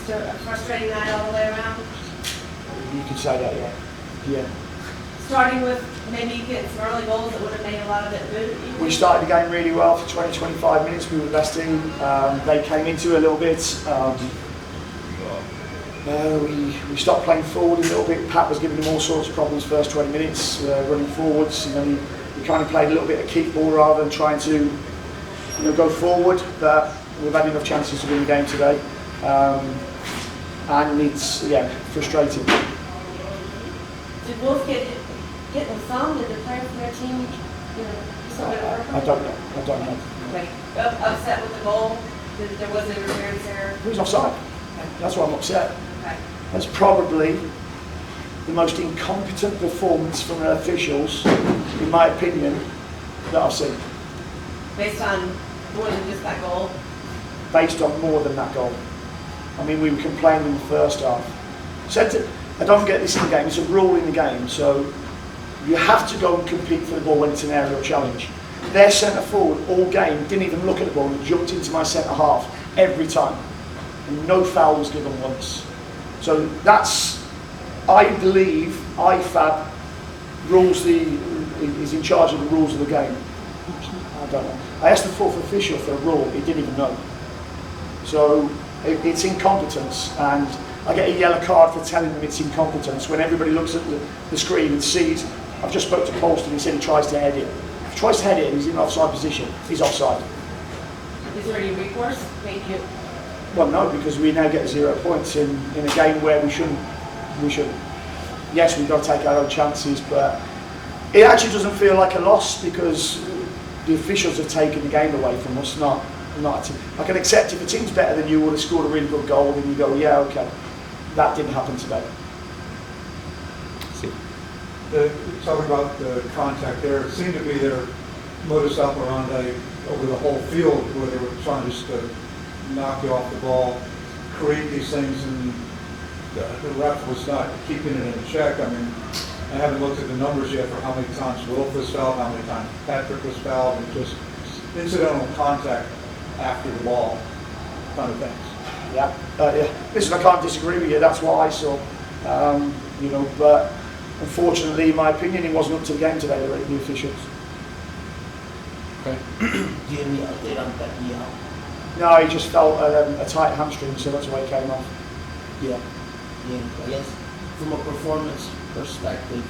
just a frustrating night all the way around? You could say that, yeah. Yeah. Starting with maybe getting some early goals that would have made a lot of it good. We started the game really well for 20, 25 minutes. We were the best team. They came into it a little bit. We stopped playing forward a little bit. Pat was giving them all sorts of problems first 20 minutes, running forwards. We kind of played a little bit of keep ball rather than trying to go forward. But we've had enough chances to win the game today. And it's, frustrating. Did Wolf get the thumb? Did the player from their team, I don't know. Okay. Upset with the goal? There was a interference error? It was offside. That's why I'm upset. Okay. That's probably the most incompetent performance from the officials, in my opinion, that I've seen. Based on more than just that goal? Based on more than that goal. I mean, we were complaining in the first half. I don't get this in the game, it's a rule in the game, so you have to go and compete for the ball when it's an aerial challenge. Their centre forward all game didn't even look at the ball and jumped into my centre half every time. And no foul was given once. So that's, I believe, IFAB is in charge of the rules of the game. I don't know. I asked the fourth official for a rule, he didn't even know. So it's incompetence, and I get a yellow card for telling them it's incompetence when everybody looks at the screen and sees. I've just spoke to Polston, he said he tries to head it. If he tries to head it and he's in an offside position, he's offside. Is there any recourse? Thank you. Well, no, because we now get 0 points in a game where we shouldn't. Yes, we've got to take our own chances, but it actually doesn't feel like a loss because the officials have taken the game away from us, not a team. I can accept if a team's better than you would have scored a really good goal, then you go, yeah, okay. That didn't happen today. Talking about the contact there, it seemed to be their modus operandi over the whole field where they were trying just to knock you off the ball, create these things, and the ref was not keeping it in check. I mean, I haven't looked at the numbers yet for how many times Wilf was fouled, how many times Patrick was fouled, and just incidental contact after the ball kind of things. Yeah. Listen, I can't disagree with you. That's what I saw. But unfortunately, in my opinion, it wasn't up to the game today, the officials. Okay. Do you have any update on Becky? No, he just felt a tight hamstring, so that's why he came off. Yeah. I guess from a performance perspective,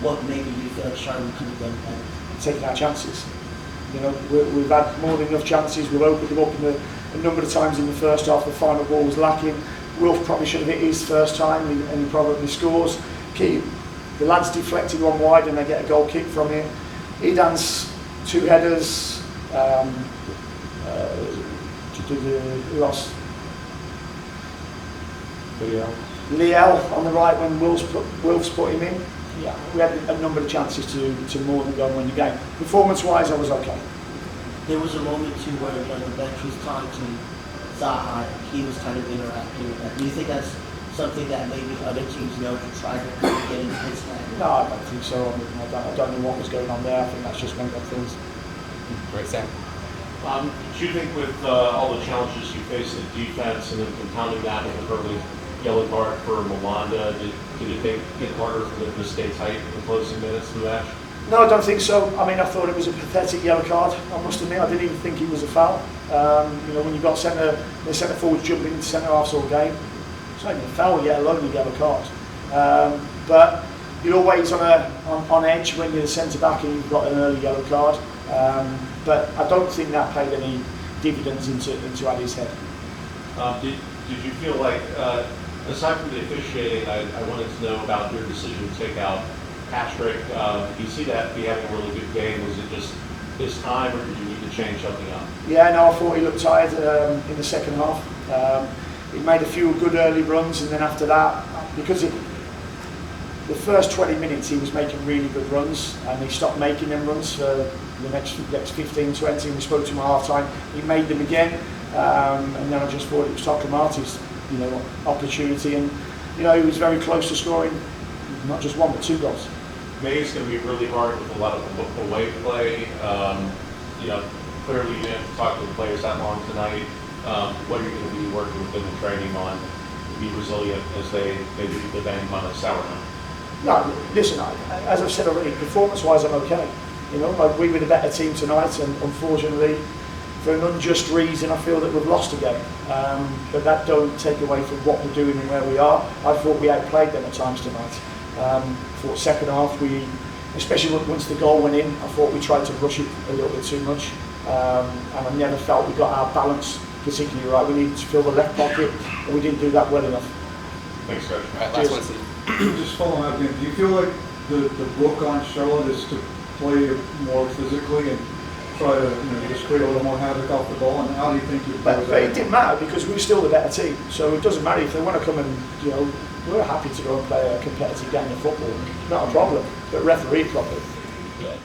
what maybe you feel like Charlie could have done better? Taking our chances. We've had more than enough chances. We've opened them up a number of times in the first half. The final ball was lacking. Wilf probably should have hit his first time, and he probably scores. The lads deflected one wide, and they get a goal kick from it. Edan's 2 headers. Who else? Liel on the right when Wilf's put him in. Yeah, we had a number of chances to more than go and win the game. Performance-wise, I was okay. There was a moment too where the bench was talking to Zaha, he was kind of interacting with that. Do you think that's something that maybe other teams know to try to get into his head? No, I don't think so. I don't know what was going on there. I think that's just one of the things. Great, Sam. Do you think with all the challenges you faced in defense and then compounding that with an early yellow card for Malanda, did you think it get harder for them to stay tight in closing minutes of the match? No, I don't think so. I mean, I thought it was a pathetic yellow card. I must admit, I didn't even think it was a foul. When you've got the centre forwards jumping into centre halves all game, it's not even a foul yet alone a yellow card. But you're always on edge when you're the centre back and you've got an early yellow card. But I don't think that paid any dividends into Addy's head. Did you feel like, aside from the officiating, I wanted to know about your decision to take out Patrick. Did you see that he having a really good game? Was it just his time, or did you need to change something up? Yeah, no, I thought he looked tired in the second half. He made a few good early runs, and then after that, because the first 20 minutes he was making really good runs, and he stopped making them runs for the next 15, 20, and we spoke to him at half time. He made them again, and then I just thought it was Tokamarti's opportunity, and he was very close to scoring not just 1 but 2 goals. May is going to be really hard with a lot of away play. Clearly you didn't talk to the players that long tonight. What are you going to be working with them and training on to be resilient as they maybe the game on a sour note? No, listen, as I've said already, performance-wise, I'm okay. You know, like we were the better team tonight, and unfortunately, for an unjust reason, I feel that we've lost a game. But that don't take away from what we're doing and where we are. I thought we outplayed them at times tonight. For second half, we, especially once the goal went in, I thought we tried to rush it a little bit too much. And I never felt we got our balance particularly right. We needed to fill the left pocket, and we didn't do that well enough. Thanks, Coach. All right, last one, Steve. Just following up again, do you feel like the book on Charlotte is to play more physically and try to just create a little more havoc off the ball? And how do you think you But it didn't matter because we were still the better team. So it doesn't matter if they want to come and, we're happy to go and play a competitive game of football. Not a problem, but referee properly. Good.